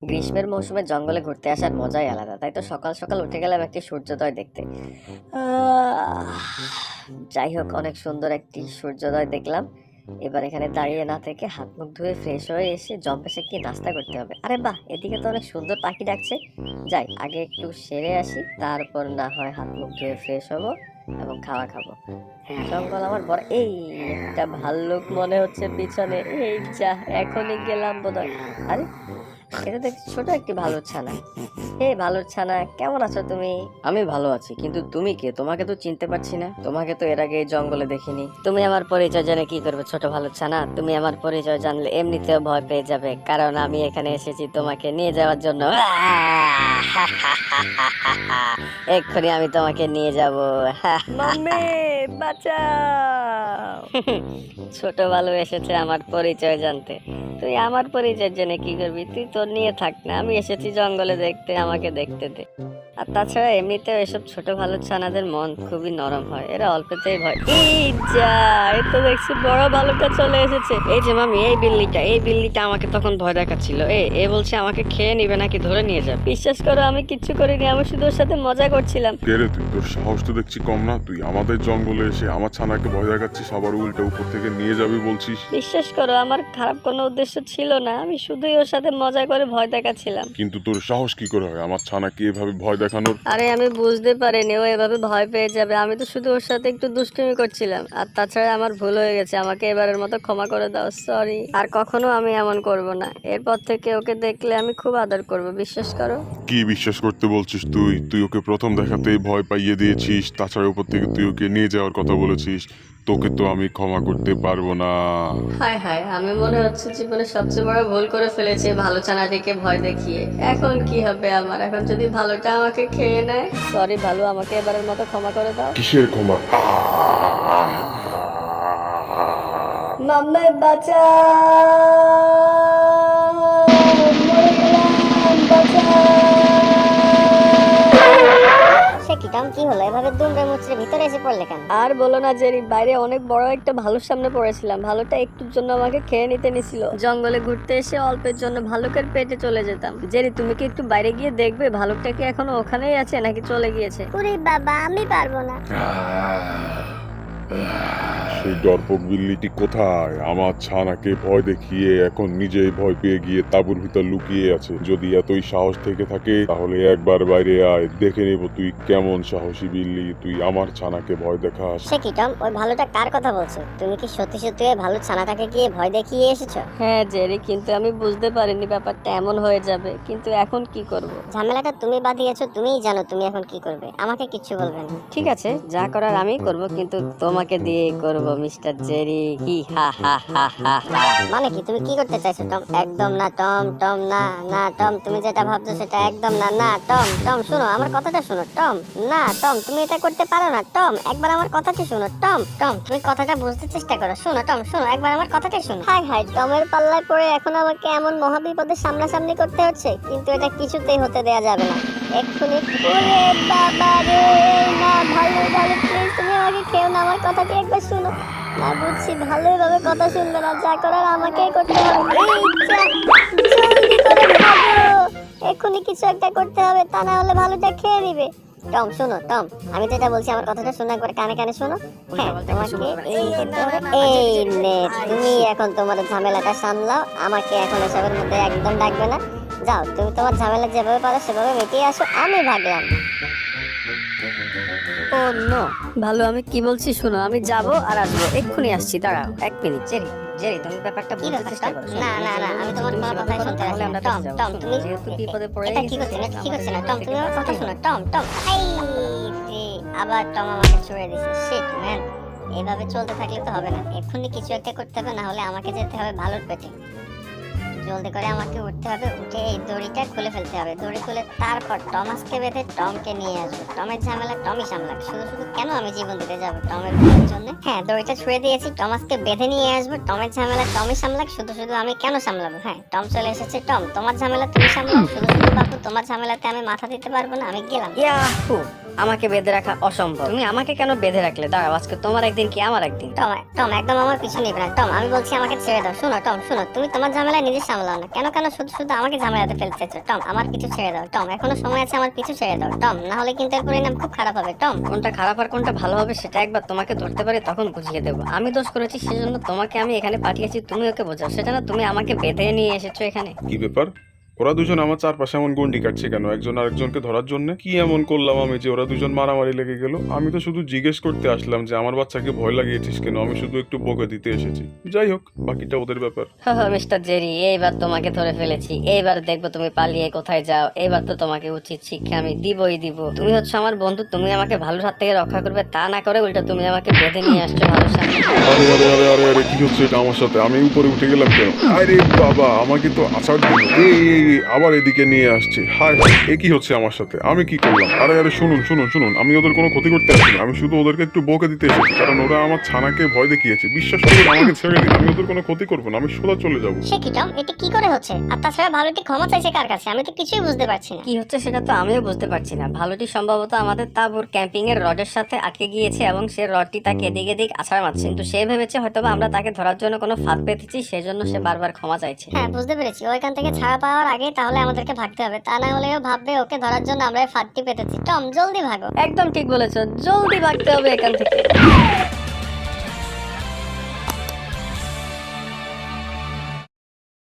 গ্রীষ্মের মৌসুমে জঙ্গলে ঘুরতে আসার মজাই আলাদা, তাই তো সকাল সকাল উঠে গেলাম একটি সূর্যোদয় দেখতে। আহ, যাই হোক, অনেক সুন্দর একটি সূর্যোদয় দেখলাম। এবার এখানে দাঁড়িয়ে না থেকে হাত মুখ ধুয়ে ফ্রেশ হয়ে এসে জম্পেশে কি নাস্তা করতে হবে। আরে বাহ, এদিকে তো অনেক সুন্দর পাখি ডাকছে। যাই আগে একটু সেরে আসি, তারপর না হয় হাত মুখ ধুয়ে ফ্রেশ হব এবং খাওয়া খাবো। জঙ্গল আমার বড়। এই একটা ভাল্লুক মনে হচ্ছে পিছনে। এই যা, এখনই গেলাম বোধহয়। আরে, এটা দেখছি ছোট একটি ভালুর ছানা। হে ভালুর ছানা, কেমন আছো তুমি? আমি ভালো আছি, কিন্তু তুমি কে? তোমাকে তো চিনতে পারছি না, তোমাকে তো এর আগে এই জঙ্গলে দেখিনি। তুমি আমার পরিচয় জেনে কি করবে ছোট ভালুর ছানা? তুমি আমার পরিচয় জানলে এমনিতেও ভয় পেয়ে যাবে, কারণ আমি এখানে এসেছি তোমাকে নিয়ে যাওয়ার জন্য। এক্ষুনি আমি তোমাকে নিয়ে যাব। মাম্মি, বাঁচাও! ছোট ভালু এসেছে আমার পরিচয় জানতে। তুই আমার পরিচয় জেনে কি করবি? তুই তোর নিয়ে থাক না, আমি এসেছি জঙ্গলে দেখতে, আমাকে দেখতে দে। আর তাছাড়া এমনিতেও এসব ছোট ভালুক ছানাদের মন খুবই নরম হয়, এরা অল্পতেই ভয়। এই যা, এই তো দেখছি বড় ভালুকটা চলে এসেছে। এই যে মামি, এই বিল্লিটা আমাকে তখন ভয় দেখাচ্ছিল। এ বলছে আমাকে খেয়ে নিবে নাকি ধরে নিয়ে যাবে। বিশ্বাস করো, আমি কিচ্ছু করিনি, আমি শুধু ওর সাথে মজা করছিলাম। কে রে তুই? তোর সাহস তো দেখছি কম না। তুই আমাদের জঙ্গলে এসে আমার ছানাকে ভয় দেখাচ্ছিস, আবার উল্টা উপর থেকে নিয়ে যাবি বলছিস। বিশ্বাস করো, আমার খারাপ কোনো উদ্দেশ্য ছিল না, আমি শুধুই ওর সাথে মজা করে ভয় দেখাচ্ছিলাম। কিন্তু তোর সাহস কি করে হয় আমার ছানাকে এভাবে ভয় দেখানোর? আরে আমি বুঝতে পারিনি ও এভাবে ভয় পেয়ে যাবে, আমি তো শুধু ওর সাথে একটু দুষ্টুমি করছিলাম। আর তাছাড়া আমার ভুল হয়ে গেছে, আমাকে এবারের মতো ক্ষমা করে দাও, সরি। আর কখনো আমি এমন করব না, এরপর থেকে ওকে দেখলে আমি খুব আদর করব, বিশ্বাস করো। কি বিশ্বাস করতে বলছিস তুই? তুই ওকে প্রথম দেখাতেই ভয় পাইয়ে দিয়েছিস, তাছাড়া উপর থেকে তুই ওকে নিয়ে যাওয়ার কথা বলেছিস। তোকে তো আমি ক্ষমা করতে পারবো না। হায় হায়, আমি মনে হচ্ছে জীবনে সবচেয়ে বড় ভুল করে ফেলেছি ভালো ছানাটিকে ভয় দেখিয়ে। এখন কি হবে আমার? এখন যদি ভালোটা আমাকে খেয়ে নেয়? সরি ভালো, আমাকে এবারের মতো ক্ষমা করে দাও। কিসের ক্ষমা? মাম্মা বাঁচাও! মরে গেলাম, বাঁচাও! সে কি টম, কি হলো? এভাবে দুমড়ে মুচড়ে ভিতরে এসে পড়লে কেন? আর বলো না জেরি, বাইরে অনেক বড় একটা ভালুর সামনে পড়েছিলাম। ভালুটা একটুর জন্য আমাকে খেয়ে নিতে নিছিল। জঙ্গলে ঘুরতে এসে অল্পের জন্য ভালুকের পেটে চলে যেতাম। জেরি, তুমি কি একটু বাইরে গিয়ে দেখবে ভালুকটা কি এখনো ওখানেই আছে নাকি চলে গিয়েছে? ওরে বাবা, আমি পারবো না। সেই ডরপোক বিল্লিটি কোথায়? আমার ছানাকে ভয় দেখিয়ে এখন নিজেই ভয় পেয়ে গিয়ে তাঁবুর ভিতর লুকিয়ে আছে। যদি এতই সাহস থেকে থাকে তাহলে একবার বাইরে আয়, দেখে নেব তুই কেমন সাহসী বিল্লি। তুই আমার ছানাকে ভয় দেখাস। সে কি টম, ওই ভালুটা কার কথা বলছো? তুমি কি সত্যি সত্যি ওই ভালুর ছানাটাকে গিয়ে ভয় দেখিয়ে এসেছো? হ্যাঁ জেরি, কিন্তু আমি বুঝতে পারিনি ব্যাপারটা এমন হয়ে যাবে। কিন্তু এখন কি করব? ঝামেলাটা তুমি বাঁধিয়েছো, তুমিই জানো তুমি এখন কি করবে। আমাকে কিচ্ছু বলবে না। ঠিক আছে, যা করার আমি করব, কিন্তু তোমাকে দিয়ে করব মিস্টার জেরি। হি হা হা হা হা হা। মানে কি? তুমি কি করতে চাইছো টম? একদম না টম, টম না, না টম, তুমি যেটা ভাবছো সেটা একদম না। না টম, টম শোনো, আমার কথাটা শোনো টম। না টম, তুমি এটা করতে পারো না টম, একবার আমার কথাটা শোনো টম। টম, তুমি কথাটা বুঝতে চেষ্টা করো। শোনো টম, শোনো, একবার আমার কথাটা শোনো। হাই হাই, টমের পাল্লায় পড়ে এখন আমাকে এমন মহাবিপদের সামনাসামনি করতে হচ্ছে, কিন্তু এটা কিছুতেই হতে দেয়া যাবে না। এক্ষুনি। ওরে বাবা রে! না, ভালো ভালো, প্লিজ তুমি আমাকে খেও না, আমার কথাটি একবার শোনো। না, বুঝছি ভালোভাবে কথা শুনবে না, যা করার আমাকেই করতে হবে। এই যা, জলদি করে ভাগো! এক্ষুনি কিছু একটা করতে হবে, তা না হলে ভালোটা খেয়ে নিবে। টম শোনো টম, আমি যেটা বলছি আমার কথাটা শোনো, একবার কানে কানে শোনো। হ্যাঁ, তোমাকে এই করতে হবে। এই নে, তুমি এখন তোমার ঝামেলাটা সামলাও, আমাকে এখন এসবের মধ্যে একদম ডাকবে না। যাও, তুমি তোমার ঝামেলা যেভাবে পারো সেভাবে মিটিয়ে আসো, আমি ভাগলাম। ও নো, ভালো, আমি কি বলছি শোনো, আমি যাব আর আসবো, এক্ষুনি আসছি, দাঁড়াও এক মিনিট। জেরি জেরি, তুমি ব্যাপারটা কি বুঝতে ব্যাপার চেষ্টা টম? করো। না না না, আমি তোমার কোনো কথাই শুনতে তাহলে আমরা টম বেঁচে যাবো। টম, শোনো, তুমি যেহেতু বিপদে পড়ে এটা কি গেছি, করছে না, কি করছে না আমাদের টম, থেকে তুমি আমার কথা বাঁচতেই শোনো হবে। Tom Tom. এই রে, আবার টম আমাকে ছুড়ে দিছে। শিট ম্যান, এভাবে চলতে থাকলে তো হবে না, এক্ষুনি কিছু একটা করতে হবে, না হলে আমাকে যেতে হবে ভালোর পেটে। জলদি করে আমাকে উঠতে হবে, উঠে এই দড়িটা খুলে ফেলতে হবে। দড়ি খুলে তারপর টমাসকে বেঁধে টমকে নিয়ে আসবো। টমের ঝামেলা টমই সামলাক, শুধু শুধু কেন আমি জীবন দিতে যাবো টমের জন্য? হ্যাঁ, দড়িটা ছুঁড়ে দিয়েছি, টমাসকে বেঁধে নিয়ে আসবো। টমের ঝামেলা টমই সামলাক, শুধু শুধু আমি কেন সামলাবো? হ্যাঁ, টম চলে এসেছে। টম, তোমার ঝামেলা তুমি সামলাও, শুধু শুধু বাপু তোমার ঝামেলাতে আমি মাথা দিতে পারবো না, আমি গেলাম। ইয়াহু, আমাকে বেঁধে রাখা অসম্ভব। তুমি আমাকে কেন বেঁধে রাখলে? দাঁড়াও, আজকে তোমার একদিন কি আমার একদিন। টম টম, একদম আমার পিছু নিবে না টম, আমি বলছি আমাকে ছেড়ে দাও। শোনো টম শোনো, তুমি তোমার ঝামেলা নিজে সামলাও না, কেন কেন শুধু শুধু আমাকে ঝামেলাতে ফেলতে চাইছো? টম, আমার পিছু ছেড়ে দাও টম, এখনো সময় আছে, আমার পিছু ছেড়ে দাও টম, না হলে কিন্তু এর পরিণাম খুব খারাপ হবে টম। কোনটা খারাপ আর কোনটা ভালো হবে সেটা একবার তোমাকে ধরতে পারি তখন বুঝিয়ে দেবো। আমি দোষ করেছি সেজন্য তোমাকে আমি এখানে পাঠিয়েছি, তুমি ওকে বোঝাও, সেটা না তুমি আমাকে বেঁধে নিয়ে এসেছো এখানে। কি ব্যাপার? ওরা দুজন আমার চারপাশে এমন গন্ডি কাটছে কেন? একজন আরেকজনকে ধরার জন্য কি এমন করলাম আমি যে ওরা দুজন মারামারি লেগে গেল? আমি তো শুধু জিজ্ঞেস করতে আসলাম যে আমার বাচ্চাকে ভয় লাগিয়েছিস কেন, আমি শুধু একটু বকে দিতে এসেছি। যাই হোক, বাকিটা ওদের ব্যাপার। মিস্টার জেরি, এইবার তোমাকে ধরে ফেলেছি, এইবার দেখবো তুমি পালিয়ে কোথায় যাও। এইবার তো তোমাকে উচিত শিক্ষা আমি দিবই দিব। তুমি হচ্ছে আমার বন্ধু, তুমি আমাকে ভালোর হাত থেকে রক্ষা করবে, তা না করে উল্টা তুমি আমাকে বেঁধে নিয়ে আসছো ভালোর সামনে। আরে আরে আরে আরে আরে কি হচ্ছে এটা আমার সাথে? আমি উপরে উঠে গেলাম কেন? আরে বাবা, আমাকে তো আছাড় দিল। এই আবার এদিকে নিয়ে আসছে। হায় হায়, এ কি হচ্ছে আমার সাথে? আমি কি করলাম? আরে আরে শুনুন শুনুন শুনুন, আমি ওদের কোনো ক্ষতি করতে আসিনি, আমি শুধু ওদেরকে একটু বকে দিতে এসেছি, কারণ ওরা আমার ছানাকে ভয় দেখিয়েছে। বিশ্বাস করুন, আমাকে ছেড়ে দিন, আমি ওদের কোনো ক্ষতি করবো না, আমি সোজা চলে যাবো। সে কি টম, এটা কি করে হচ্ছে? আর তাছাড়া ভালুটি ক্ষমা চাইছে কার কাছে? আমি তো কিছুই বুঝতে পারছি না। কি হচ্ছে সেটা তো আমিও বুঝতে পারছি না। ভালুটি সম্ভবত আমাদের তাঁবুর ক্যাম্পিং এর রডের সাথে আটকে গিয়েছে এবং সে রডটি তাকে এদিক এদিক আছাড় মারছে, কিন্তু সে ভেবেছে হয়তোবা আমরা তাকে ধরার জন্য কোনো ফাঁদ পেতেছি, সেজন্য সে বারবার ক্ষমা চাইছে। হ্যাঁ, বুঝতে পেরেছি। ওইখান থেকে ছাড়া পাওয়ার আগে তাহলে আমাদেরকে ভাগতে হবে, তা না হলেও ভাববে ওকে ধরার জন্য আমরা এই ফাঁদটি পেতেছি। টম, জলদি ভাগো। একদম ঠিক বলেছো, জলদি ভাগতে হবে এখান থেকে।